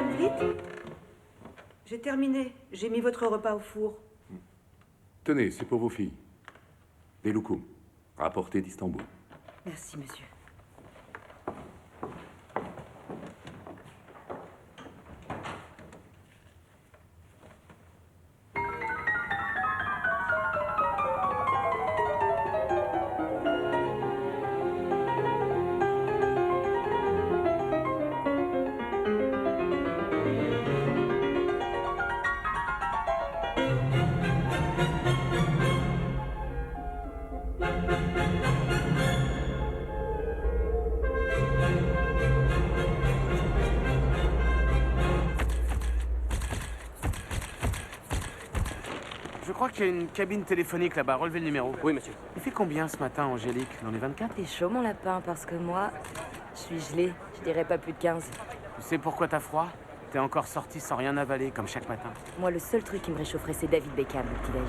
Van Vliet? J'ai terminé. J'ai mis votre repas au four. Tenez, c'est pour vos filles. Des loukoums, rapportés d'Istanbul. Merci, monsieur. Je crois qu'il y a une cabine téléphonique là-bas. Relevez le numéro. Oui, monsieur. Il fait combien ce matin, Angélique? Dans les 24? T'es chaud, mon lapin, parce que moi, je suis gelée. Je dirais pas plus de 15. Tu sais pourquoi t'as froid? T'es encore sorti sans rien avaler, comme chaque matin. Moi, le seul truc qui me réchaufferait, c'est David Beckham, le petit-déj.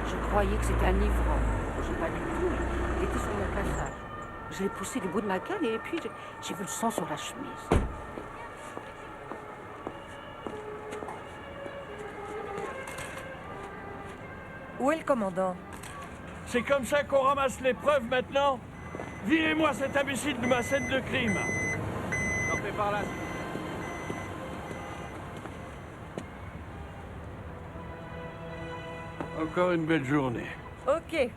Je croyais que c'était un ivrogne. J'ai pas du tout. Il était sur mon passage. Je l'ai poussé du bout de ma canne et puis j'ai vu le sang sur la chemise. Où est le commandant? C'est comme ça qu'on ramasse les preuves maintenant? Virez-moi cet imbécile de ma scène de crime. J'en fais par là. Encore une belle journée. Ok.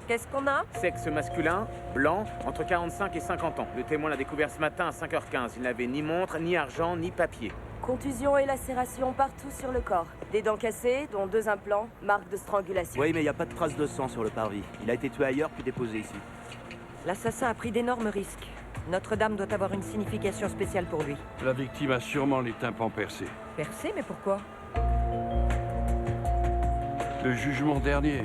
Qu'est-ce qu'on a? Sexe masculin, blanc, entre 45 et 50 ans. Le témoin l'a découvert ce matin à 5h15. Il n'avait ni montre, ni argent, ni papier. Contusion et lacération partout sur le corps. Des dents cassées, dont 2 implants, marque de strangulation. Oui, mais il n'y a pas de traces de sang sur le parvis. Il a été tué ailleurs puis déposé ici. L'assassin a pris d'énormes risques. Notre-Dame doit avoir une signification spéciale pour lui. La victime a sûrement les tympans percés. Percé, mais pourquoi? Le jugement dernier.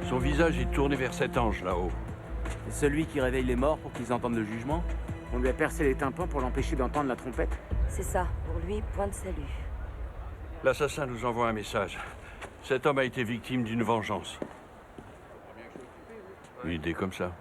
Son visage est tourné vers cet ange là-haut. C'est celui qui réveille les morts pour qu'ils entendent le jugement? On lui a percé les tympans pour l'empêcher d'entendre la trompette. C'est ça, pour lui, point de salut. L'assassin nous envoie un message. Cet homme a été victime d'une vengeance. Une idée comme ça.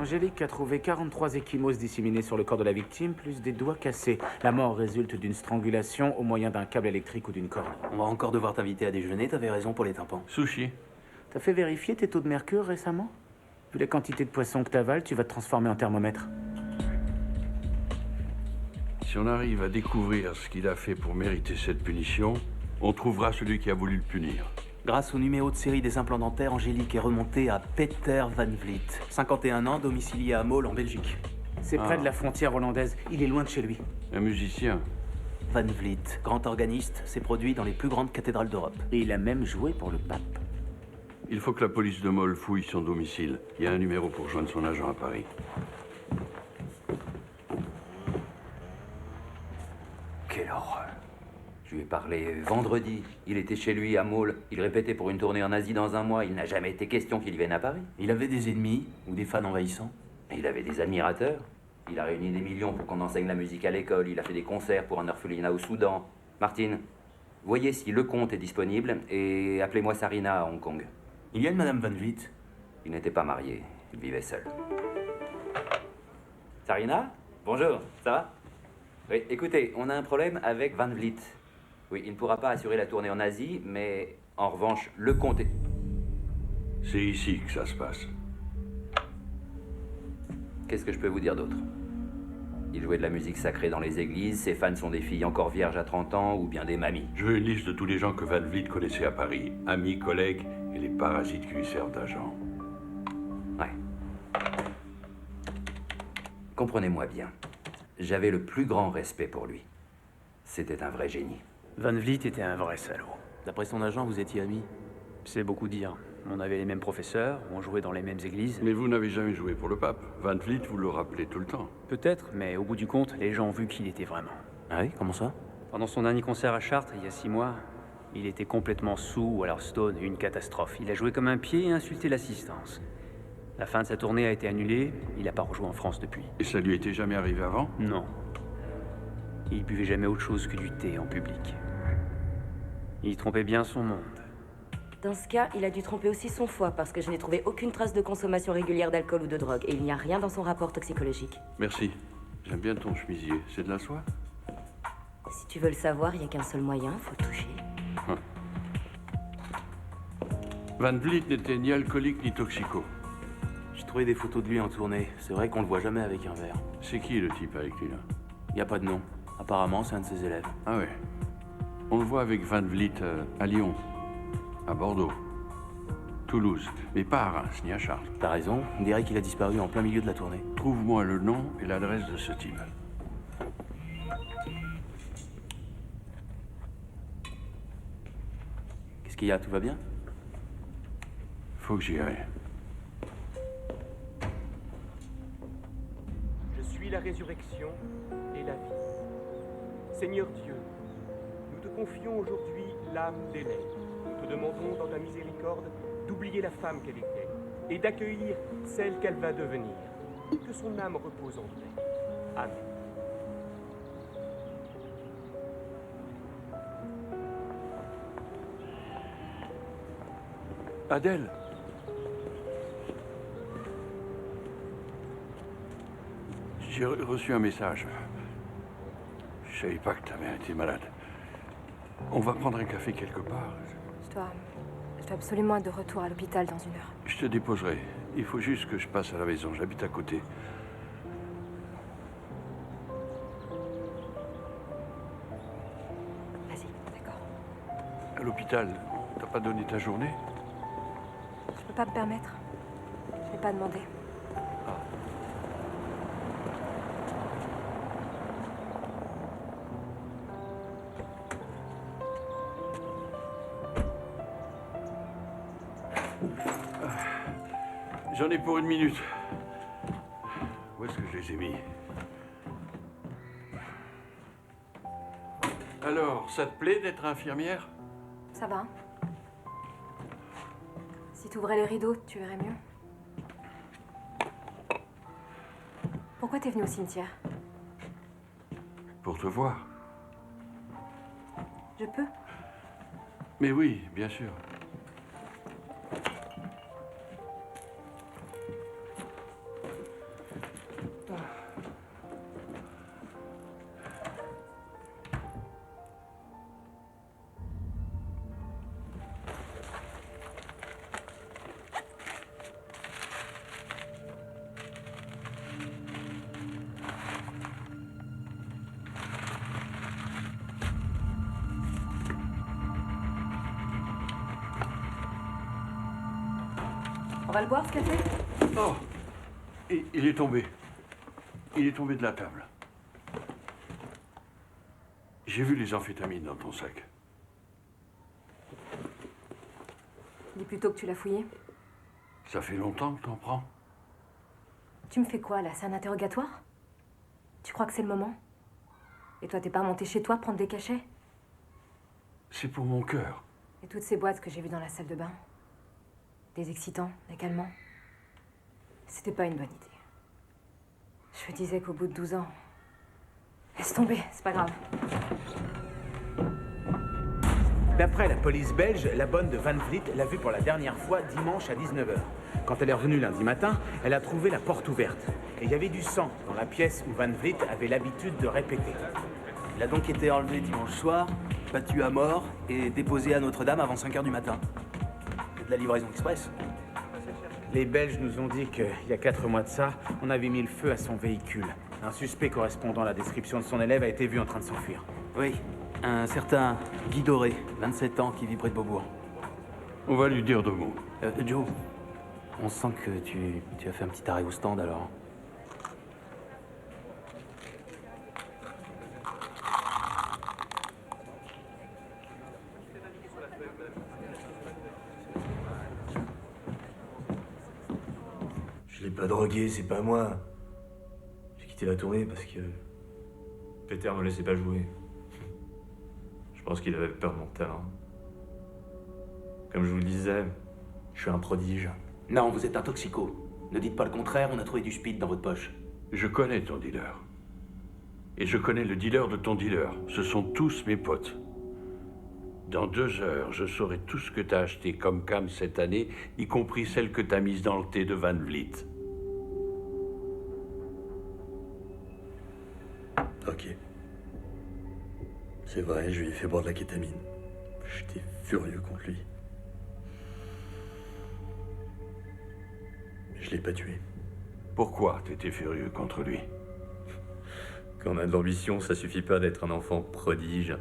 Angélique a trouvé 43 ecchymoses disséminées sur le corps de la victime, plus des doigts cassés. La mort résulte d'une strangulation au moyen d'un câble électrique ou d'une corde. On va encore devoir t'inviter à déjeuner, t'avais raison pour les tympans. Sushi. T'as fait vérifier tes taux de mercure récemment? Vu la quantité de poissons que t'avales, tu vas te transformer en thermomètre. Si on arrive à découvrir ce qu'il a fait pour mériter cette punition, on trouvera celui qui a voulu le punir. Grâce au numéro de série des implants dentaires, Angélique est remontée à Peter Van Vliet. 51 ans, domicilié à Meaux, en Belgique. C'est près de la frontière hollandaise. Il est loin de chez lui. Un musicien. Van Vliet, grand organiste, s'est produit dans les plus grandes cathédrales d'Europe. Et il a même joué pour le pape. Il faut que la police de Meaux fouille son domicile. Il y a un numéro pour joindre son agent à Paris. Quelle horreur. Je lui ai parlé vendredi. Il était chez lui à Meaux. Il répétait pour une tournée en Asie dans un mois. Il n'a jamais été question qu'il vienne à Paris. Il avait des ennemis ou des fans envahissants? Il avait des admirateurs. Il a réuni des millions pour qu'on enseigne la musique à l'école. Il a fait des concerts pour un orphelinat au Soudan. Martine, voyez si Lecomte est disponible et appelez-moi Sarina à Hong Kong. Il y a une Madame Van Vliet? Il n'était pas marié. Il vivait seul. Sarina? Bonjour, ça va? Oui, écoutez, on a un problème avec Van Vliet. Oui, il ne pourra pas assurer la tournée en Asie, mais en revanche, Lecomte est... C'est ici que ça se passe. Qu'est-ce que je peux vous dire d'autre? Il jouait de la musique sacrée dans les églises, ses fans sont des filles encore vierges à 30 ans ou bien des mamies. Je veux une liste de tous les gens que Van Vliet connaissait à Paris. Amis, collègues et les parasites qui lui servent d'agent. Ouais. Comprenez-moi bien. J'avais le plus grand respect pour lui. C'était un vrai génie. Van Vliet était un vrai salaud. D'après son agent, vous étiez amis? C'est beaucoup dire. On avait les mêmes professeurs, on jouait dans les mêmes églises. Mais vous n'avez jamais joué pour le pape. Van Vliet vous le rappelez tout le temps. Peut-être, mais au bout du compte, les gens ont vu qui il était vraiment. Ah oui, comment ça? Pendant son dernier concert à Chartres, il y a 6 mois, il était complètement saoul ou alors stone, une catastrophe. Il a joué comme un pied et insulté l'assistance. La fin de sa tournée a été annulée, il n'a pas rejoué en France depuis. Et ça lui était jamais arrivé avant? Non. Il buvait jamais autre chose que du thé en public. Il trompait bien son monde. Dans ce cas, il a dû tromper aussi son foie, parce que je n'ai trouvé aucune trace de consommation régulière d'alcool ou de drogue, et il n'y a rien dans son rapport toxicologique. Merci. J'aime bien ton chemisier. C'est de la soie? Si tu veux le savoir, il n'y a qu'un seul moyen, faut le toucher. Van Vliet n'était ni alcoolique ni toxico. J'ai trouvé des photos de lui en tournée. C'est vrai qu'on le voit jamais avec un verre. C'est qui le type avec lui là? Y a pas de nom. Apparemment, c'est un de ses élèves. Ah ouais. On le voit avec Van Vliet à Lyon, à Bordeaux, Toulouse, mais pas à Reims ni à Chartres. T'as raison, on dirait qu'il a disparu en plein milieu de la tournée. Trouve-moi le nom et l'adresse de ce type. Qu'est-ce qu'il y a? Tout va bien? Faut que j'y aille. Je suis la résurrection et la vie. Seigneur Dieu, nous te confions aujourd'hui l'âme d'Hélène. Nous te demandons dans ta miséricorde d'oublier la femme qu'elle était et d'accueillir celle qu'elle va devenir. Que son âme repose en paix. Amen. Adèle. J'ai reçu un message. Je savais pas que ta mère était malade. On va prendre un café quelque part. Je dois absolument être de retour à l'hôpital dans 1 heure. Je te déposerai. Il faut juste que je passe à la maison. J'habite à côté. Vas-y, d'accord. À l'hôpital, t'as pas donné ta journée? Je peux pas me permettre. Je vais pas demander. J'en ai pour 1 minute. Où est-ce que je les ai mis? Alors, ça te plaît d'être infirmière? Ça va. Si tu ouvrais les rideaux, tu verrais mieux. Pourquoi t'es venu au cimetière? Pour te voir. Je peux? Mais oui, bien sûr. On va le boire, ce café? Oh! Il est tombé. Il est tombé de la table. J'ai vu les amphétamines dans ton sac. Dis plutôt que tu l'as fouillé. Ça fait longtemps que t'en prends? Tu me fais quoi, là? C'est un interrogatoire? Tu crois que c'est le moment? Et toi, t'es pas remonté chez toi prendre des cachets? C'est pour mon cœur. Et toutes ces boîtes que j'ai vues dans la salle de bain? Des excitants, des calmants? C'était pas une bonne idée. Je me disais qu'au bout de 12 ans... Laisse tomber, c'est pas grave. D'après la police belge, la bonne de Van Vliet l'a vue pour la dernière fois dimanche à 19h. Quand elle est revenue lundi matin, elle a trouvé la porte ouverte. Et il y avait du sang dans la pièce où Van Vliet avait l'habitude de répéter. Il a donc été enlevé dimanche soir, battu à mort et déposé à Notre-Dame avant 5 h du matin. C'est de la livraison express. Les Belges nous ont dit qu'il y a 4 mois de ça, on avait mis le feu à son véhicule. Un suspect correspondant à la description de son élève a été vu en train de s'enfuir. Oui, un certain Guy Doré, 27 ans, qui vit près de Beaubourg. On va lui dire 2 mots. Joe, on sent que tu as fait un petit arrêt au stand alors. Je l'ai pas drogué, c'est pas moi. J'ai quitté la tournée parce que Peter me laissait pas jouer. Je pense qu'il avait peur de mon talent. Comme je vous le disais, je suis un prodige. Non, vous êtes un toxico. Ne dites pas le contraire, on a trouvé du speed dans votre poche. Je connais ton dealer. Et je connais le dealer de ton dealer. Ce sont tous mes potes. Dans 2 heures, je saurai tout ce que t'as acheté comme cam cette année, y compris celle que t'as mise dans le thé de Van Vliet. Ok. C'est vrai, je lui ai fait boire de la kétamine. J'étais furieux contre lui. Mais je l'ai pas tué. Pourquoi t'étais furieux contre lui? Quand on a de l'ambition, ça suffit pas d'être un enfant prodige.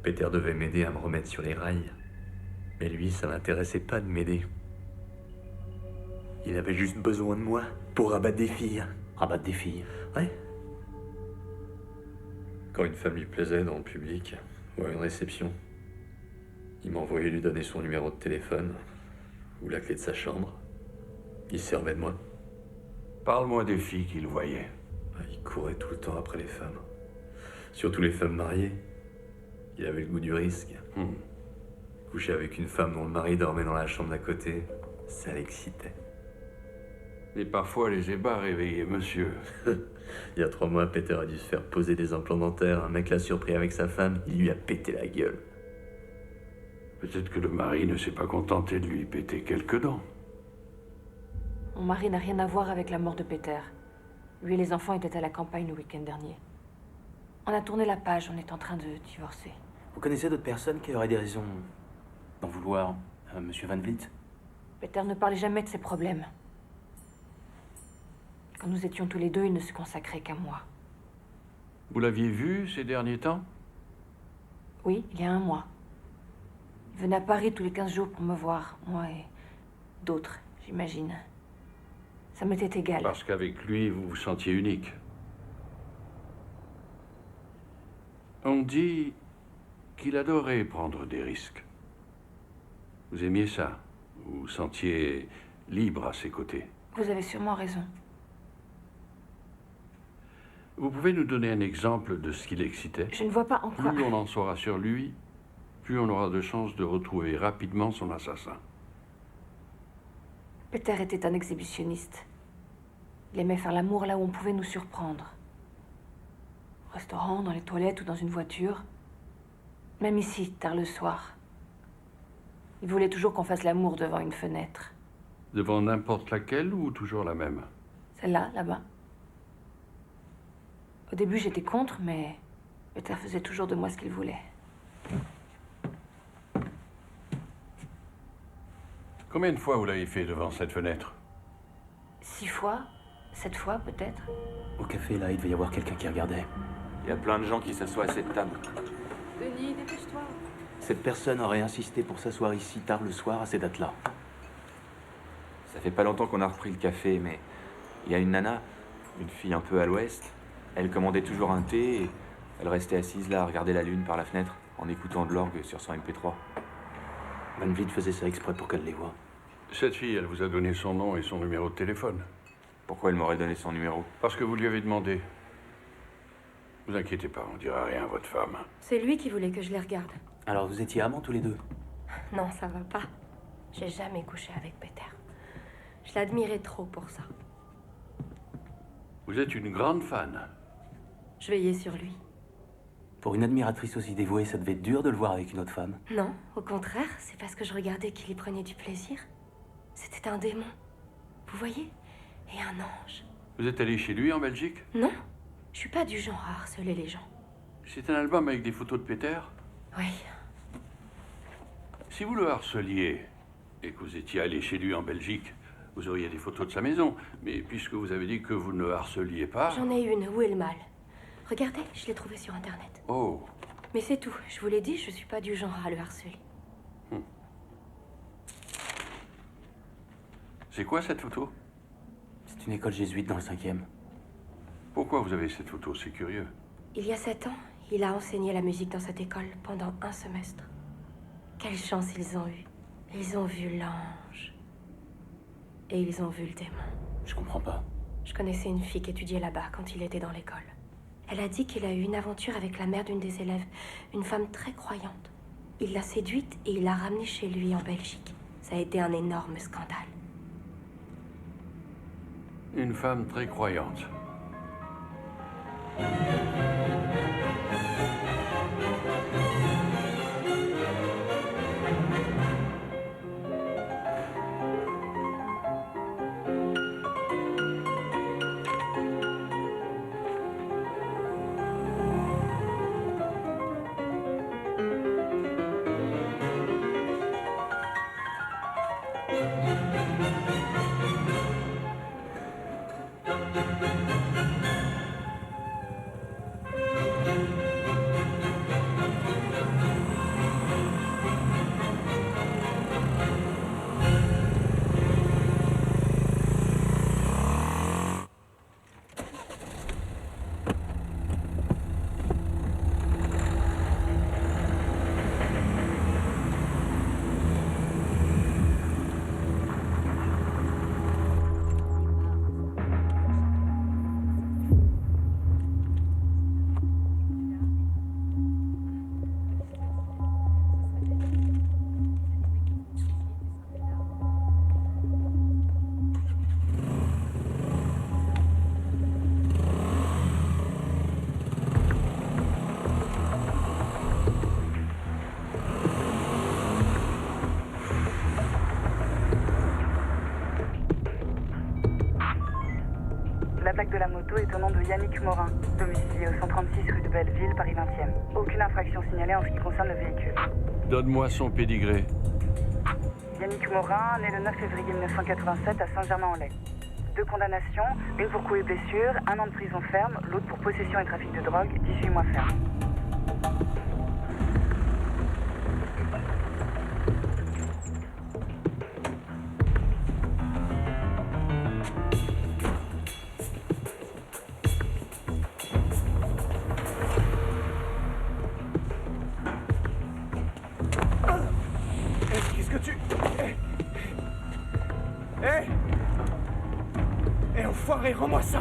Peter devait m'aider à me remettre sur les rails. Mais lui, ça l'intéressait pas de m'aider. Il avait juste besoin de moi pour rabattre des filles. Rabattre des filles? Ouais. Quand une femme lui plaisait dans le public, ou à une réception, il m'envoyait lui donner son numéro de téléphone, ou la clé de sa chambre. Il se servait de moi. Parle-moi des filles qu'il voyait. Il courait tout le temps après les femmes. Surtout les femmes mariées. Il avait le goût du risque. Coucher avec une femme dont le mari dormait dans la chambre d'à côté, ça l'excitait. Et parfois les ébats réveillaient monsieur. Il y a 3 mois, Peter a dû se faire poser des implants dentaires. Un mec l'a surpris avec sa femme, il lui a pété la gueule. Peut-être que le mari ne s'est pas contenté de lui péter quelques dents. Mon mari n'a rien à voir avec la mort de Peter. Lui et les enfants étaient à la campagne le week-end dernier. On a tourné la page, on est en train de divorcer. Vous connaissez d'autres personnes qui auraient des raisons d'en vouloir à Monsieur Van Vliet? Peter ne parlait jamais de ses problèmes. Quand nous étions tous les deux, il ne se consacrait qu'à moi. Vous l'aviez vu ces derniers temps? Oui, il y a 1 mois. Il venait à Paris tous les 15 jours pour me voir, moi et d'autres, j'imagine. Ça m'était égal. Parce qu'avec lui, vous vous sentiez unique. On dit qu'il adorait prendre des risques. Vous aimiez ça? Vous vous sentiez libre à ses côtés? Vous avez sûrement raison. Vous pouvez nous donner un exemple de ce qui l'excitait? Je ne vois pas en quoi... Plus on en saura sur lui, plus on aura de chances de retrouver rapidement son assassin. Peter était un exhibitionniste. Il aimait faire l'amour là où on pouvait nous surprendre. Au restaurant, dans les toilettes ou dans une voiture. Même ici, tard le soir. Il voulait toujours qu'on fasse l'amour devant une fenêtre. Devant n'importe laquelle ou toujours la même? Celle-là, là-bas. Au début, j'étais contre, mais Peter faisait toujours de moi ce qu'il voulait. Combien de fois vous l'avez fait devant cette fenêtre? 6 fois, 7 fois peut-être. Au café, là, il devait y avoir quelqu'un qui regardait. Il y a plein de gens qui s'assoient à cette table. Denis, dépêche-toi. Cette personne aurait insisté pour s'asseoir ici tard le soir à ces dates-là. Ça fait pas longtemps qu'on a repris le café, mais il y a une nana, une fille un peu à l'ouest. Elle commandait toujours un thé et elle restait assise là à regarder la lune par la fenêtre en écoutant de l'orgue sur son MP3. Van Vliet faisait ça exprès pour qu'elle les voie. Cette fille, elle vous a donné son nom et son numéro de téléphone. Pourquoi elle m'aurait donné son numéro? Parce que vous lui avez demandé. Vous inquiétez pas, on dira rien à votre femme. C'est lui qui voulait que je les regarde. Alors vous étiez amants tous les deux? Non, ça va pas. J'ai jamais couché avec Peter. Je l'admirais trop pour ça. Vous êtes une grande fan. Je veillais sur lui. Pour une admiratrice aussi dévouée, ça devait être dur de le voir avec une autre femme. Non, au contraire, c'est parce que je regardais qu'il y prenait du plaisir. C'était un démon. Vous voyez? Et un ange. Vous êtes allé chez lui en Belgique? Non, je suis pas du genre à harceler les gens. C'est un album avec des photos de Peter? Oui. Si vous le harceliez et que vous étiez allé chez lui en Belgique, vous auriez des photos de sa maison. Mais puisque vous avez dit que vous ne le harceliez pas... J'en ai une. Où est le mal? Regardez, je l'ai trouvé sur Internet. Oh. Mais c'est tout. Je vous l'ai dit, je suis pas du genre à le harceler. C'est quoi cette photo? C'est une école jésuite dans le 5e. Pourquoi vous avez cette photo? C'est curieux. Il y a 7 ans, il a enseigné la musique dans cette école pendant 1 semestre. Quelle chance ils ont eu. Ils ont vu l'ange. Et ils ont vu le démon. Je comprends pas. Je connaissais une fille qui étudiait là-bas quand il était dans l'école. Elle a dit qu'il a eu une aventure avec la mère d'une des élèves, une femme très croyante. Il l'a séduite et il l'a ramenée chez lui en Belgique. Ça a été un énorme scandale. Une femme très croyante. La plaque de la moto est au nom de Yannick Morin, domicilié au 136 rue de Belleville, Paris 20e. Aucune infraction signalée en ce qui concerne le véhicule. Donne-moi son pédigré. Yannick Morin, né le 9 février 1987 à Saint-Germain-en-Laye. 2 condamnations, une pour coups et blessures, 1 an de prison ferme, l'autre pour possession et trafic de drogue, 18 mois ferme. Qu'est-ce que tu... Hé, enfoiré, rends-moi ça!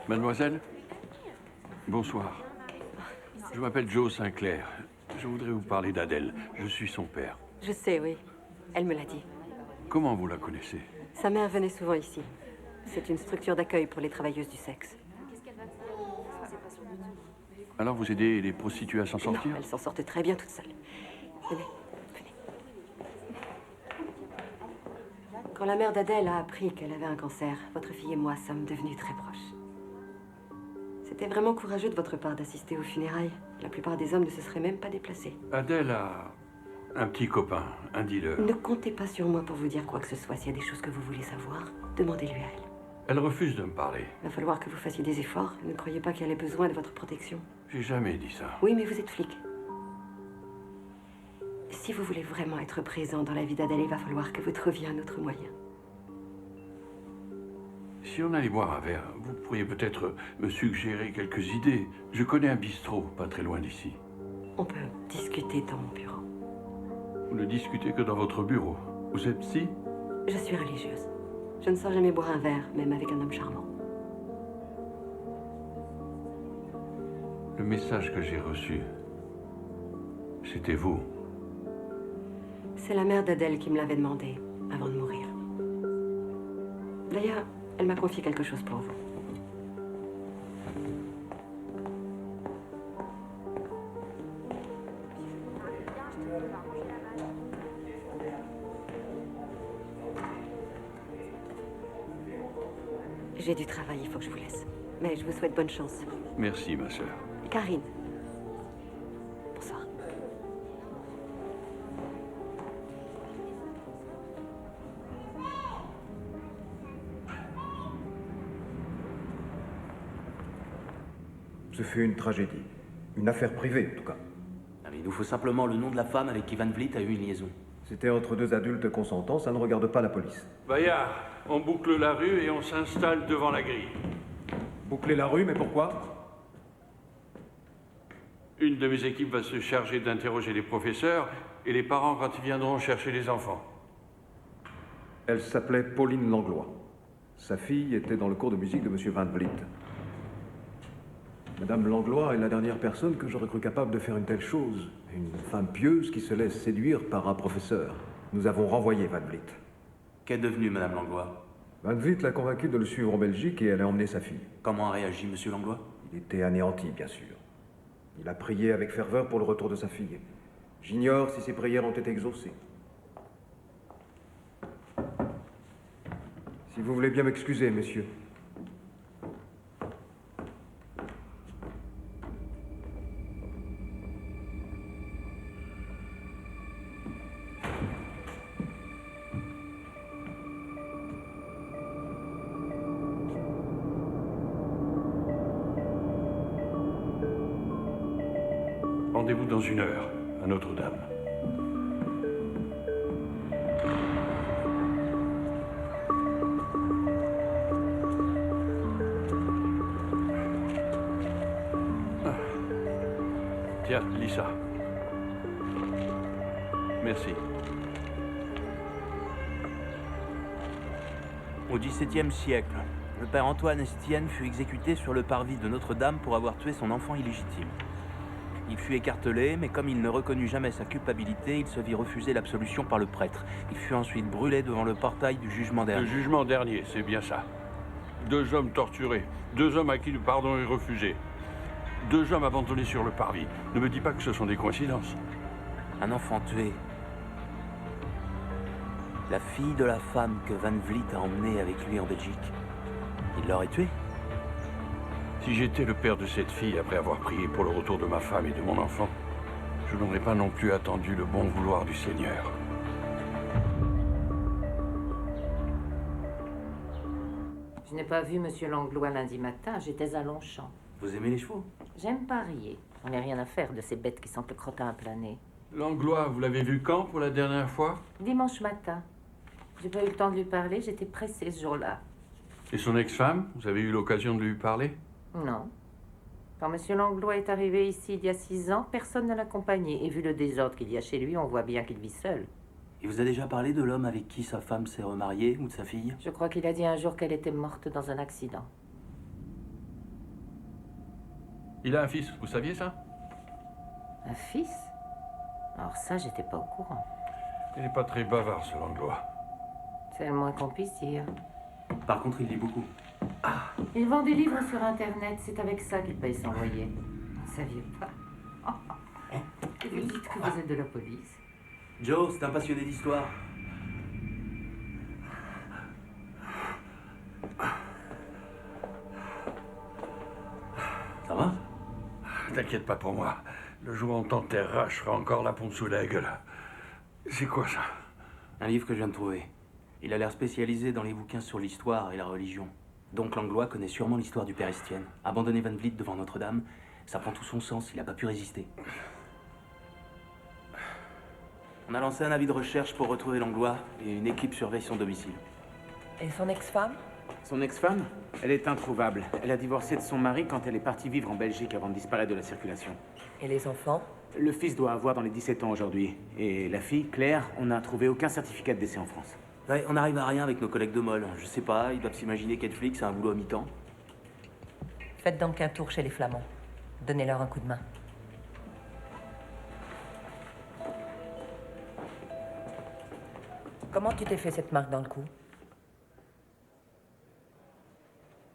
Mademoiselle, bonsoir. Je m'appelle Joe Sinclair. Je voudrais vous parler d'Adèle. Je suis son père. Je sais, oui. Elle me l'a dit. Comment vous la connaissez? Sa mère venait souvent ici. C'est une structure d'accueil pour les travailleuses du sexe. Alors vous aidez les prostituées à s'en sortir? Non, elle s'en sortait très bien toute seule. Venez, venez. Quand la mère d'Adèle a appris qu'elle avait un cancer, votre fille et moi sommes devenus très proches. C'était vraiment courageux de votre part d'assister aux funérailles. La plupart des hommes ne se seraient même pas déplacés. Adèle a un petit copain, un dealer. Ne comptez pas sur moi pour vous dire quoi que ce soit. S'il y a des choses que vous voulez savoir, demandez-lui à elle. Elle refuse de me parler. Il va falloir que vous fassiez des efforts. Ne croyez pas qu'elle ait besoin de votre protection. J'ai jamais dit ça. Oui, mais vous êtes flic. Si vous voulez vraiment être présent dans la vie d'Adèle, il va falloir que vous trouviez un autre moyen. Si on allait boire un verre, vous pourriez peut-être me suggérer quelques idées. Je connais un bistrot, pas très loin d'ici. On peut discuter dans mon bureau. Vous ne discutez que dans votre bureau. Vous êtes psy? Je suis religieuse. Je ne sors jamais boire un verre, même avec un homme charmant. Le message que j'ai reçu, c'était vous. C'est la mère d'Adèle qui me l'avait demandé, avant de mourir. D'ailleurs, elle m'a confié quelque chose pour vous. J'ai du travail, il faut que je vous laisse. Mais je vous souhaite bonne chance. Merci, ma sœur. Karine. Bonsoir. Ce fut une tragédie. Une affaire privée, en tout cas. Il nous faut simplement le nom de la femme avec qui Van Vliet a eu une liaison. C'était entre deux adultes consentants, ça ne regarde pas la police. Bayard, on boucle la rue et on s'installe devant la grille. Boucler la rue, mais pourquoi? Une de mes équipes va se charger d'interroger les professeurs et les parents quand ils viendront chercher les enfants. Elle s'appelait Pauline Langlois. Sa fille était dans le cours de musique de M. Van Vliet. Madame Langlois est la dernière personne que j'aurais cru capable de faire une telle chose. Une femme pieuse qui se laisse séduire par un professeur. Nous avons renvoyé Van Vliet. Qu'est devenue Madame Langlois? Van Vliet l'a convaincue de le suivre en Belgique et elle a emmené sa fille. Comment a réagi Monsieur Langlois? Il était anéanti, bien sûr. Il a prié avec ferveur pour le retour de sa fille. J'ignore si ses prières ont été exaucées. Si vous voulez bien m'excuser, messieurs. Rendez-vous dans 1 heure, à Notre-Dame. Tiens, lis ça. Merci. Au XVIIe siècle, le père Antoine Estienne fut exécuté sur le parvis de Notre-Dame pour avoir tué son enfant illégitime. Il fut écartelé, mais comme il ne reconnut jamais sa culpabilité, il se vit refuser l'absolution par le prêtre. Il fut ensuite brûlé devant le portail du jugement dernier. Le jugement dernier, c'est bien ça. 2 hommes torturés, 2 hommes à qui le pardon est refusé, 2 hommes abandonnés sur le parvis. Ne me dis pas que ce sont des coïncidences. Un enfant tué. La fille de la femme que Van Vliet a emmenée avec lui en Belgique. Il l'aurait tuée. Si j'étais le père de cette fille, après avoir prié pour le retour de ma femme et de mon enfant, je n'aurais pas non plus attendu le bon vouloir du Seigneur. Je n'ai pas vu Monsieur Langlois lundi matin, j'étais à Longchamp. Vous aimez les chevaux? J'aime parier. On n'a rien à faire de ces bêtes qui sentent le crottin à planer. Langlois, vous l'avez vu quand pour la dernière fois? Dimanche matin. J'ai pas eu le temps de lui parler, j'étais pressée ce jour-là. Et son ex-femme, vous avez eu l'occasion de lui parler? Non. Quand Monsieur Langlois est arrivé ici il y a 6 ans, personne ne l'accompagnait. Et vu le désordre qu'il y a chez lui, on voit bien qu'il vit seul. Il vous a déjà parlé de l'homme avec qui sa femme s'est remariée ou de sa fille? Je crois qu'il a dit un jour qu'elle était morte dans un accident. Il a un fils, vous saviez ça? Un fils? Alors ça, j'étais pas au courant. Il n'est pas très bavard, ce Langlois. C'est le moins qu'on puisse dire. Par contre, il lit beaucoup. Il vend des livres sur Internet, c'est avec ça qu'il paye son loyer. Vous ne saviez pas. Et vous dites que vous êtes de la police? Joe, c'est un passionné d'histoire. Ça va? T'inquiète pas pour moi. Le jour où on t'enterrera, je serai encore la pompe sous la gueule. C'est quoi ça? Un livre que je viens de trouver. Il a l'air spécialisé dans les bouquins sur l'histoire et la religion. Donc Langlois connaît sûrement l'histoire du père Estienne. Abandonner Van Vliet devant Notre-Dame, ça prend tout son sens, il n'a pas pu résister. On a lancé un avis de recherche pour retrouver Langlois et une équipe surveille son domicile. Et son ex-femme? Son ex-femme? Elle est introuvable. Elle a divorcé de son mari quand elle est partie vivre en Belgique avant de disparaître de la circulation. Et les enfants? Le fils doit avoir dans les 17 ans aujourd'hui. Et la fille, Claire, on n'a trouvé aucun certificat de décès en France. Ouais, on n'arrive à rien avec nos collègues de Molle. Je sais pas, ils doivent s'imaginer qu'être flic, c'est un boulot à mi-temps. Faites donc un tour chez les Flamands. Donnez-leur un coup de main. Comment tu t'es fait cette marque dans le cou?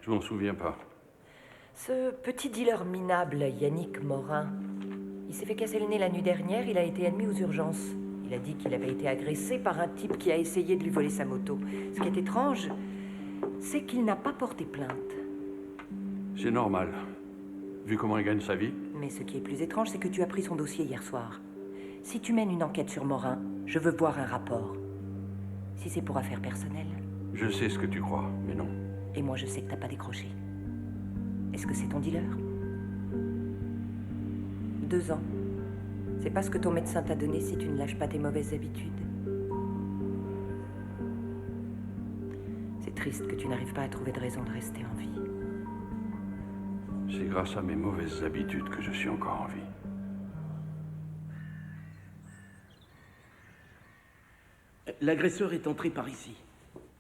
Je m'en souviens pas. Ce petit dealer minable, Yannick Morin, il s'est fait casser le nez la nuit dernière, il a été admis aux urgences. Il a dit qu'il avait été agressé par un type qui a essayé de lui voler sa moto. Ce qui est étrange, c'est qu'il n'a pas porté plainte. C'est normal, vu comment il gagne sa vie. Mais ce qui est plus étrange, c'est que tu as pris son dossier hier soir. Si tu mènes une enquête sur Morin, je veux voir un rapport. Si c'est pour affaires personnelles. Je sais ce que tu crois, mais non. Et moi, je sais que t'as pas décroché. Est-ce que c'est ton dealer? 2 ans. C'est pas ce que ton médecin t'a donné si tu ne lâches pas tes mauvaises habitudes. C'est triste que tu n'arrives pas à trouver de raison de rester en vie. C'est grâce à mes mauvaises habitudes que je suis encore en vie. L'agresseur est entré par ici.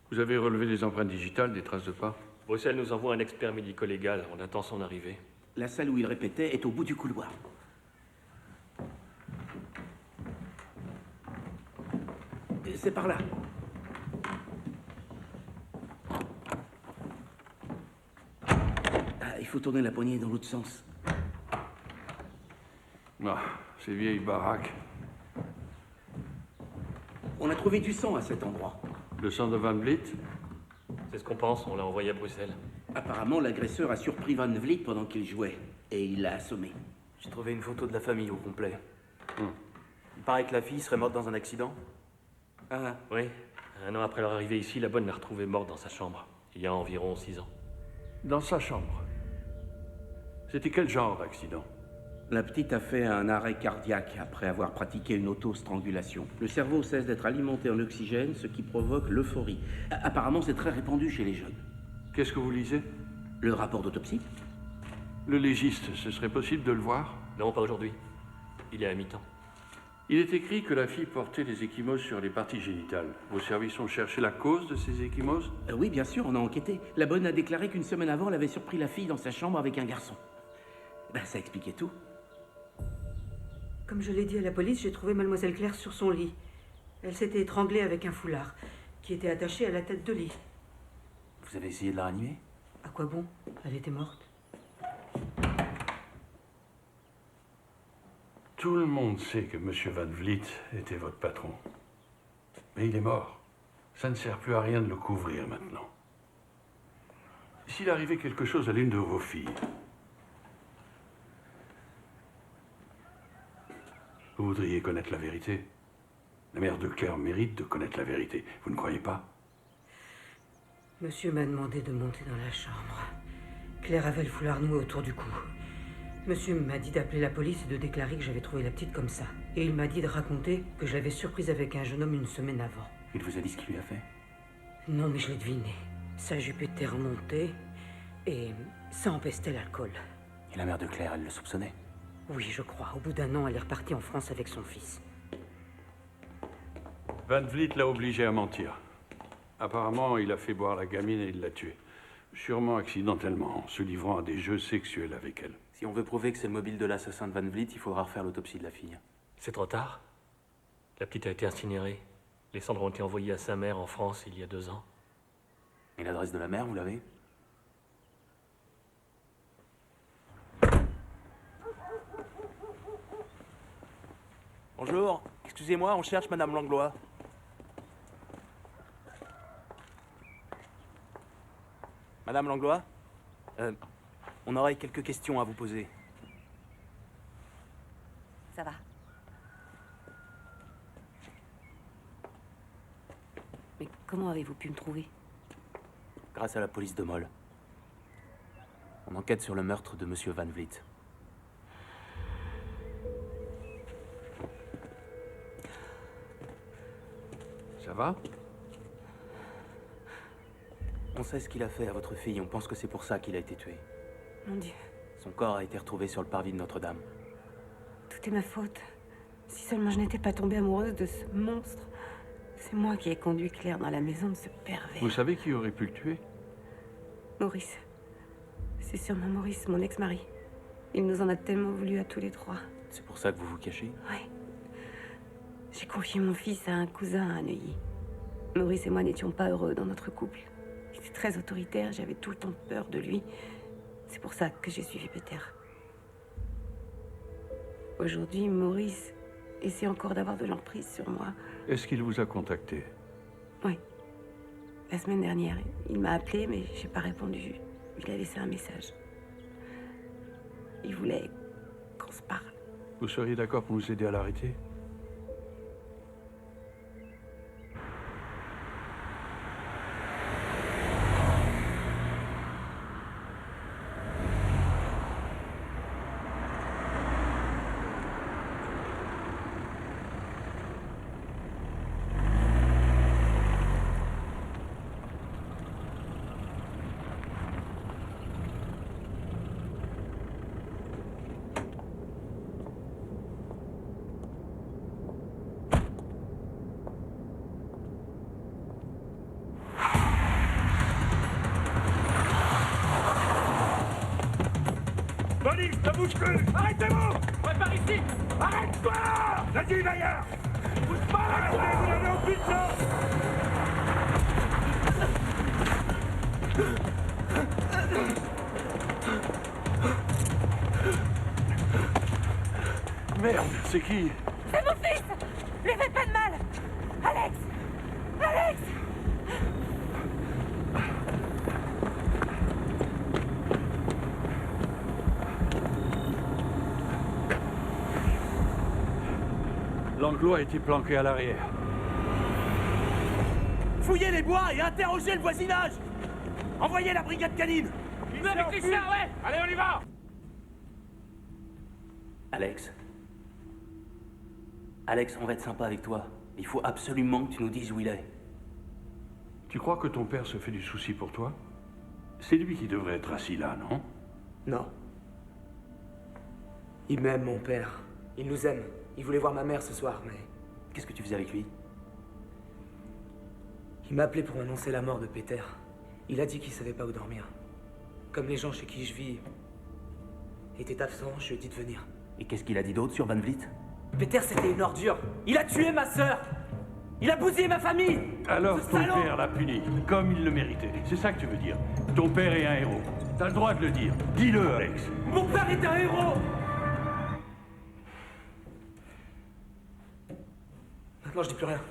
Vous avez relevé les empreintes digitales, des traces de pas? Bruxelles nous envoie un expert médico-légal. On attend son arrivée. La salle où il répétait est au bout du couloir. C'est par là. Il faut tourner la poignée dans l'autre sens. Ah, ces vieilles baraques. On a trouvé du sang à cet endroit. Le sang de Van Vliet? C'est ce qu'on pense, on l'a envoyé à Bruxelles. Apparemment, l'agresseur a surpris Van Vliet pendant qu'il jouait. Et il l'a assommé. J'ai trouvé une photo de la famille au complet. Il paraît que la fille serait morte dans un accident. Ah. Oui. 1 an après leur arrivée ici, la bonne l'a retrouvée morte dans sa chambre. Il y a environ 6 ans. Dans sa chambre? C'était quel genre d'accident? La petite a fait un arrêt cardiaque après avoir pratiqué une auto-strangulation. Le cerveau cesse d'être alimenté en oxygène, ce qui provoque l'euphorie. Apparemment, c'est très répandu chez les jeunes. Qu'est-ce que vous lisez? Le rapport d'autopsie. Le légiste, ce serait possible de le voir? Non, pas aujourd'hui. Il est à mi-temps. Il est écrit que la fille portait des ecchymoses sur les parties génitales. Vos services ont cherché la cause de ces ecchymoses? Oui, bien sûr, on a enquêté. La bonne a déclaré qu'une semaine avant, elle avait surpris la fille dans sa chambre avec un garçon. Ça expliquait tout. Comme je l'ai dit à la police, j'ai trouvé Mademoiselle Claire sur son lit. Elle s'était étranglée avec un foulard qui était attaché à la tête de lit. Vous avez essayé de la ranimer? À quoi bon? Elle était morte. Tout le monde sait que M. Van Vliet était votre patron. Mais il est mort. Ça ne sert plus à rien de le couvrir maintenant. S'il arrivait quelque chose à l'une de vos filles, vous voudriez connaître la vérité. La mère de Claire mérite de connaître la vérité. Vous ne croyez pas? Monsieur m'a demandé de monter dans la chambre. Claire avait le foulard noué autour du cou. Monsieur m'a dit d'appeler la police et de déclarer que j'avais trouvé la petite comme ça. Et il m'a dit de raconter que je l'avais surprise avec un jeune homme 1 semaine avant. Il vous a dit ce qu'il lui a fait? Non, mais je l'ai deviné. Sa jupe était remontée et ça empestait l'alcool. Et la mère de Claire, elle le soupçonnait? Oui, je crois. Au bout d'1 an, elle est repartie en France avec son fils. Van Vliet l'a obligé à mentir. Apparemment, il a fait boire la gamine et il l'a tuée. Sûrement accidentellement, en se livrant à des jeux sexuels avec elle. Si on veut prouver que c'est le mobile de l'assassin de Van Vliet, il faudra refaire l'autopsie de la fille. C'est trop tard. La petite a été incinérée. Les cendres ont été envoyées à sa mère en France il y a 2 ans. Et l'adresse de la mère, vous l'avez? Bonjour, excusez-moi, on cherche Madame Langlois. Madame Langlois, on aurait quelques questions à vous poser. Ça va. Mais comment avez-vous pu me trouver? Grâce à la police de Mol. On enquête sur le meurtre de Monsieur Van Vliet. Ça va? On sait ce qu'il a fait à votre fille. On pense que c'est pour ça qu'il a été tué. Mon Dieu, Son corps a été retrouvé sur le parvis de Notre-Dame. tout est ma faute. Si seulement je n'étais pas tombée amoureuse de ce monstre. C'est moi qui ai conduit Claire dans la maison de ce pervers. Vous savez qui aurait pu le tuer? Maurice. C'est sûrement Maurice, mon ex-mari. Il nous en a tellement voulu à tous les 3. C'est pour ça que vous vous cachez? Oui. J'ai confié mon fils à un cousin à Neuilly. Maurice et moi n'étions pas heureux dans notre couple. Il était très autoritaire, j'avais tout le temps peur de lui. C'est pour ça que j'ai suivi Peter. Aujourd'hui, Maurice essaie encore d'avoir de l'emprise sur moi. Est-ce qu'il vous a contacté? Oui. La semaine dernière, il m'a appelé, mais j'ai pas répondu. Il a laissé un message. Il voulait qu'on se parle. Vous seriez d'accord pour nous aider à l'arrêter? Police, ne bouge plus! Arrêtez-vous! Ouais, par ici! Arrête-toi! Vas-y, Maillard! Bouge pas! Arrêtez, vous n'avez aucune chance! Merde, c'est qui? C'est mon fils! Lui faites pas de mal! Alex! Alex! Langlois était planqué à l'arrière. Fouillez les bois et interrogez le voisinage! Envoyez la brigade canine! Il veut avec les chiens, ouais! Allez, on y va! Alex? Alex, on va être sympa avec toi. Il faut absolument que tu nous dises où il est. Tu crois que ton père se fait du souci pour toi? C'est lui qui devrait être assis là, non? Non. Il m'aime, mon père. Il nous aime. Il voulait voir ma mère ce soir, mais... Qu'est-ce que tu faisais avec lui? Il m'a appelé pour m'annoncer la mort de Peter. Il a dit qu'il savait pas où dormir. Comme les gens chez qui je vis étaient absents, je lui ai dit de venir. Et qu'est-ce qu'il a dit d'autre sur Van Vliet? Peter, c'était une ordure. Il a tué ma sœur. Il a bousillé ma famille. Alors Ce ton salaud. père l'a puni, comme il le méritait. C'est ça que tu veux dire. Ton père est un héros. T'as le droit de le dire. Dis-le, Alex. Mon père est un héros. Maintenant, je dis plus rien.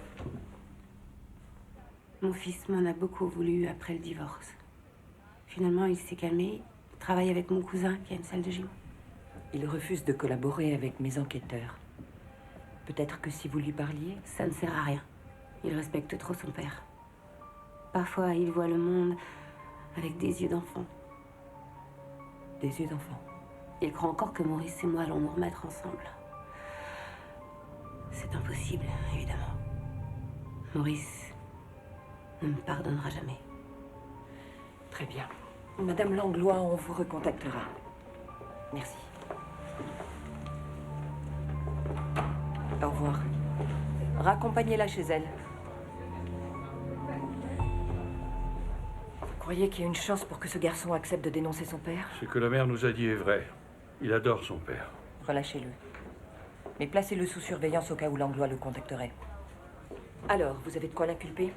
Mon fils m'en a beaucoup voulu après le divorce. Finalement, il s'est calmé. Il travaille avec mon cousin qui a une salle de gym. Il refuse de collaborer avec mes enquêteurs. Peut-être que si vous lui parliez... Ça ne sert à rien. Il respecte trop son père. Parfois, il voit le monde avec des yeux d'enfant. Des yeux d'enfant? Il croit encore que Maurice et moi allons nous remettre ensemble. C'est impossible, évidemment. Maurice ne me pardonnera jamais. Très bien. Madame Langlois, on vous recontactera. Merci. Au revoir. Raccompagnez-la chez elle. Vous croyez qu'il y a une chance pour que ce garçon accepte de dénoncer son père? Ce que la mère nous a dit est vrai. Il adore son père. Relâchez-le. Mais placez-le sous surveillance au cas où Langlois le contacterait. Alors, vous avez de quoi l'inculper?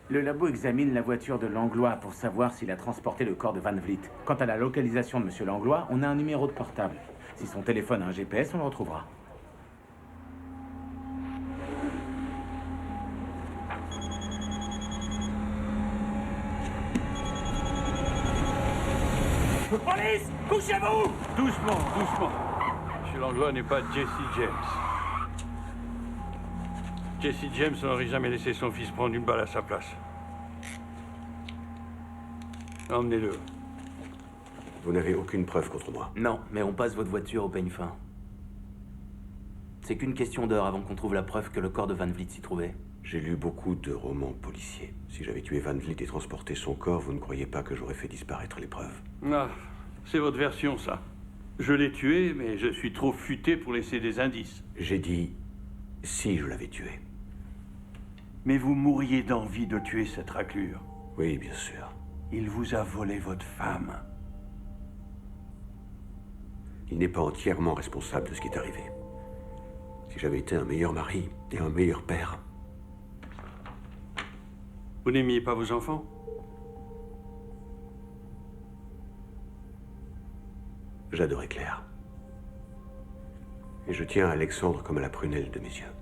Le labo examine la voiture de Langlois pour savoir s'il a transporté le corps de Van Vliet. Quant à la localisation de M. Langlois, on a un numéro de portable. Si son téléphone a un GPS, on le retrouvera. Police! Couchez-vous! Doucement, doucement. M. Langlois n'est pas Jesse James. Jesse James n'aurait jamais laissé son fils prendre une balle à sa place. Emmenez-le. Vous n'avez aucune preuve contre moi. Non, mais on passe votre voiture au peigne fin. C'est qu'une question d'heure avant qu'on trouve la preuve que le corps de Van Vliet s'y trouvait. J'ai lu beaucoup de romans policiers. Si j'avais tué Van Vliet et transporté son corps, vous ne croyez pas que j'aurais fait disparaître les preuves? Ah, c'est votre version, ça. Je l'ai tué, mais je suis trop futé pour laisser des indices. J'ai dit si je l'avais tué. Mais vous mourriez d'envie de tuer cette raclure. Oui, bien sûr. Il vous a volé votre femme. Il n'est pas entièrement responsable de ce qui est arrivé. Si j'avais été un meilleur mari et un meilleur père, Vous n'aimiez pas vos enfants? J'adorais Claire. Et je tiens à Alexandre comme à la prunelle de mes yeux.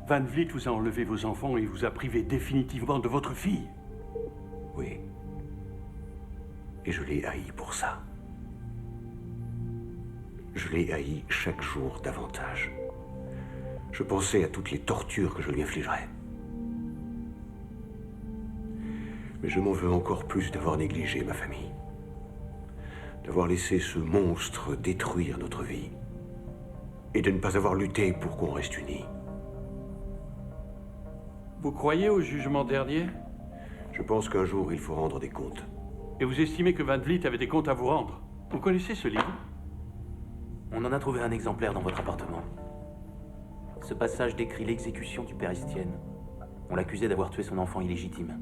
Van Vliet vous a enlevé vos enfants et vous a privé définitivement de votre fille. Oui. Et je l'ai haï pour ça. Je l'ai haï chaque jour davantage. Je pensais à toutes les tortures que je lui infligerais. Mais je m'en veux encore plus d'avoir négligé ma famille. D'avoir laissé ce monstre détruire notre vie. Et de ne pas avoir lutté pour qu'on reste unis. Vous croyez au jugement dernier? Je pense qu'un jour, il faut rendre des comptes. Et vous estimez que Van Vliet avait des comptes à vous rendre? Vous connaissez ce livre? On en a trouvé un exemplaire dans votre appartement. Ce passage décrit l'exécution du père Estienne. On l'accusait d'avoir tué son enfant illégitime.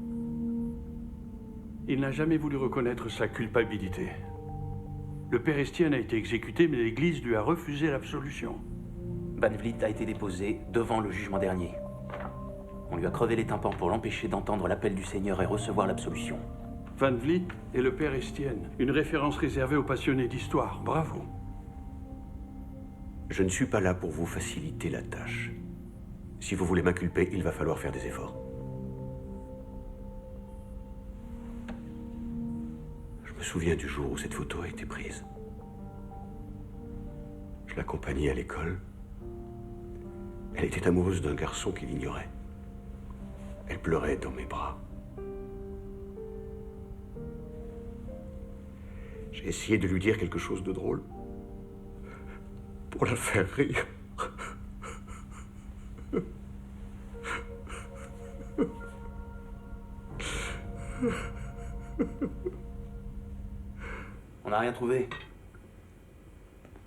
Il n'a jamais voulu reconnaître sa culpabilité. Le père Estienne a été exécuté, mais l'Église lui a refusé l'absolution. Van Vliet a été déposé devant le jugement dernier. On lui a crevé les tympans pour l'empêcher d'entendre l'appel du Seigneur et recevoir l'absolution. Van Vliet et le père Estienne, une référence réservée aux passionnés d'histoire. Bravo. Je ne suis pas là pour vous faciliter la tâche. Si vous voulez m'inculper, il va falloir faire des efforts. Je me souviens du jour où cette photo a été prise. Je l'accompagnais à l'école. Elle était amoureuse d'un garçon qui l'ignorait. Elle pleurait dans mes bras. J'ai essayé de lui dire quelque chose de drôle. Pour la faire rire. On n'a rien trouvé.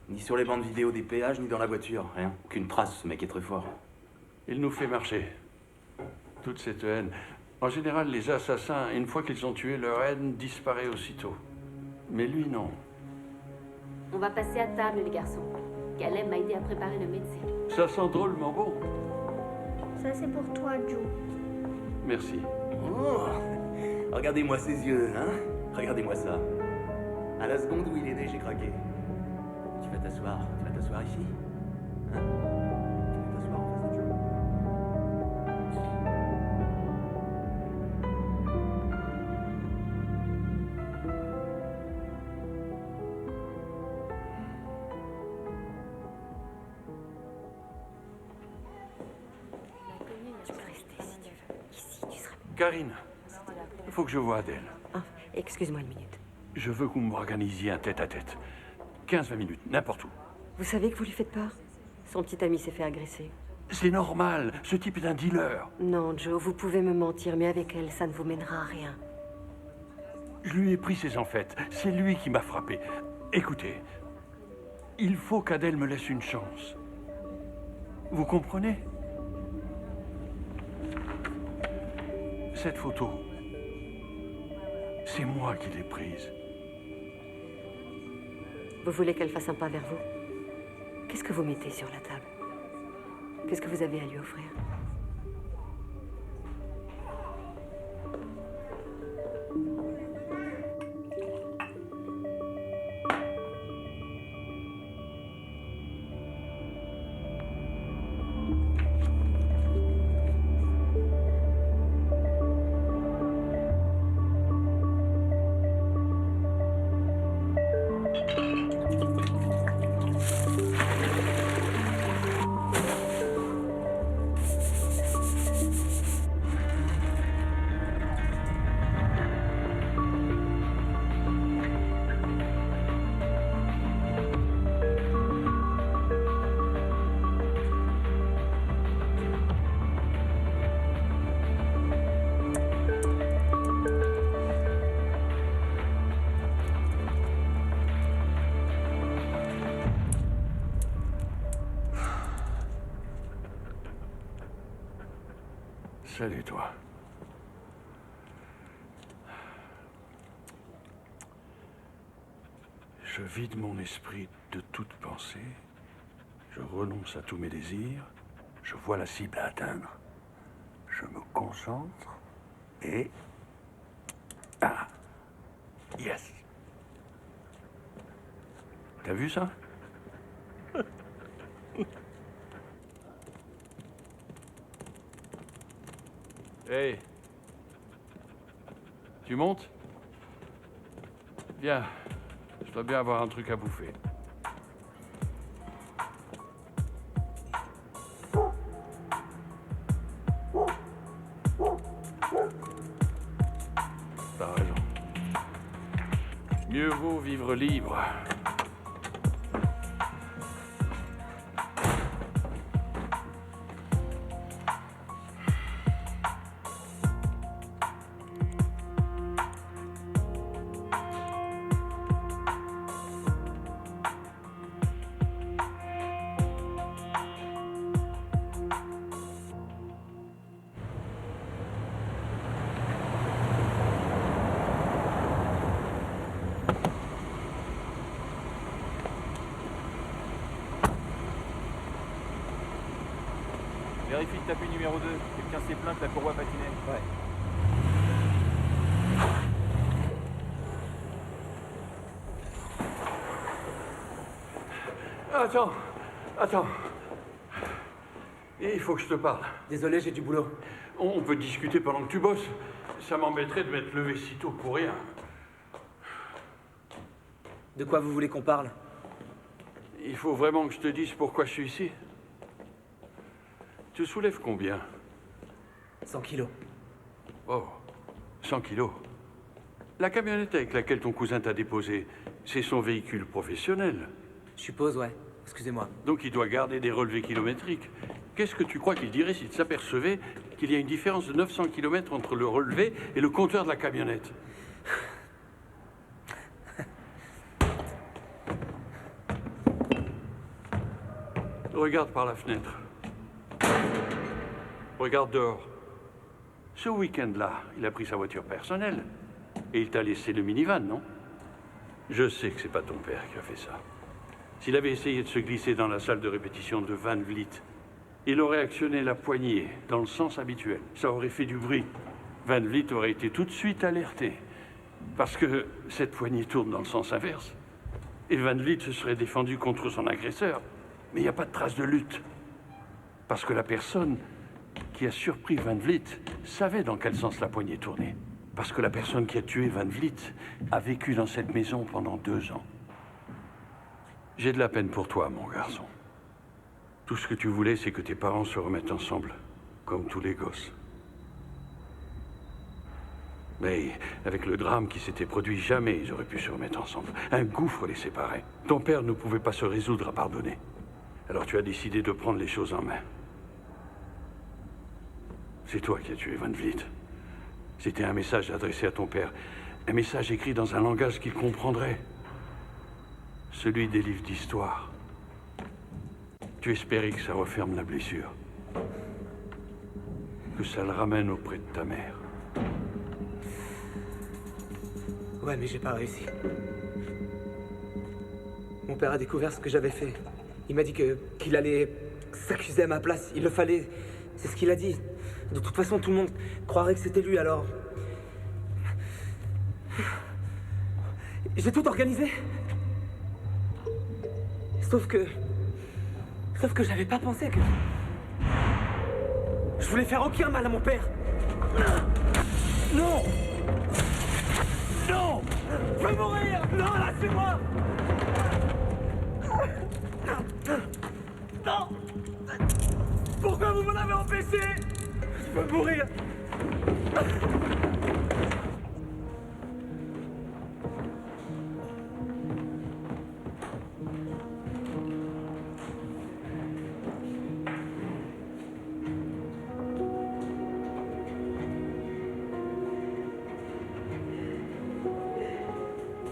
Ni sur les bandes vidéo des péages, ni dans la voiture. Rien. Aucune trace, ce mec est très fort. Il nous fait marcher. Toute cette haine. En général, les assassins, une fois qu'ils ont tué, leur haine disparaît aussitôt. Mais lui, non. On va passer à table, les garçons. Caleb m'a aidé à préparer le médecin. Ça sent drôlement bon. Ça, c'est pour toi, Joe. Merci. Oh, regardez-moi ses yeux, hein? Regardez-moi ça. À la seconde où il est né, j'ai craqué. Tu vas t'asseoir ici? Hein? Tu vas t'asseoir en face de Joe. Tu peux rester si tu veux. Ici, tu seras... Karine, il faut que je voie Adèle. Ah, excuse-moi une minute. Je veux que vous m'organisiez un tête-à-tête. 15-20 minutes, n'importe où. Vous savez que vous lui faites peur? Son petit ami s'est fait agresser. C'est normal, ce type est un dealer. Non, Joe, vous pouvez me mentir, mais avec elle, ça ne vous mènera à rien. Je lui ai pris ses enfêtes. C'est lui qui m'a frappé. Écoutez, il faut qu'Adèle me laisse une chance. Vous comprenez? Cette photo, c'est moi qui l'ai prise. Vous voulez qu'elle fasse un pas vers vous? Qu'est-ce que vous mettez sur la table? Qu'est-ce que vous avez à lui offrir? Salut, toi. Je vide mon esprit de toute pensée. Je renonce à tous mes désirs. Je vois la cible à atteindre. Je Je me concentre et... Ah. Yes. T'as vu ça? Hey. Tu montes? Viens. Je dois bien avoir un truc à bouffer. T'as raison. Mieux vaut vivre libre. Vérifie le tapis numéro 2. Quelqu'un s'est plaint que la courroie patinait. Ouais. Attends. Il faut que je te parle. Désolé, j'ai du boulot. On peut discuter pendant que tu bosses. Ça m'embêterait de m'être levé si tôt pour rien. De quoi vous voulez qu'on parle? Il faut vraiment que je te dise pourquoi je suis ici. Tu soulèves combien? 100 kilos. Oh, 100 kilos. La camionnette avec laquelle ton cousin t'a déposé, c'est son véhicule professionnel. Je suppose, ouais. Excusez-moi. Donc il doit garder des relevés kilométriques. Qu'est-ce que tu crois qu'il dirait s'il s'apercevait qu'il y a une différence de 900 km entre le relevé et le compteur de la camionnette? Regarde par la fenêtre. Regarde dehors. Ce week-end-là, il a pris sa voiture personnelle. Et il t'a laissé le minivan, non? Je sais que c'est pas ton père qui a fait ça. S'il avait essayé de se glisser dans la salle de répétition de Van Vliet, il aurait actionné la poignée dans le sens habituel. Ça aurait fait du bruit. Van Vliet aurait été tout de suite alerté. Parce que cette poignée tourne dans le sens inverse. Et Van Vliet se serait défendu contre son agresseur. Mais il n'y a pas de trace de lutte. Parce que la personne qui a surpris Van Vliet savait dans quel sens la poignée tournait. Parce que la personne qui a tué Van Vliet a vécu dans cette maison pendant 2 ans. J'ai de la peine pour toi, mon garçon. Tout ce que tu voulais, c'est que tes parents se remettent ensemble, comme tous les gosses. Mais avec le drame qui s'était produit, jamais ils auraient pu se remettre ensemble. Un gouffre les séparait. Ton père ne pouvait pas se résoudre à pardonner. Alors tu as décidé de prendre les choses en main. C'est toi qui as tué Van Vliet. C'était un message adressé à ton père. Un message écrit dans un langage qu'il comprendrait. Celui des livres d'histoire. Tu espérais que ça referme la blessure. Que ça le ramène auprès de ta mère. Ouais, mais j'ai pas réussi. Mon père a découvert ce que j'avais fait. Il m'a dit qu'il allait s'accuser à ma place. Il le fallait. C'est ce qu'il a dit. De toute façon, tout le monde croirait que c'était lui, alors... J'ai tout organisé. Sauf que j'avais pas pensé que... Je voulais faire aucun mal à mon père. Non! Non! Je veux mourir! Non, lâchez-moi! Non! Pourquoi vous m'en avez empêché? Je veux mourir!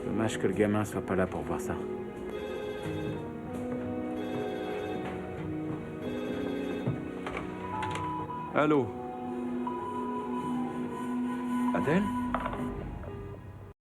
Dommage que le gamin soit pas là pour voir ça. Allô? Adèle?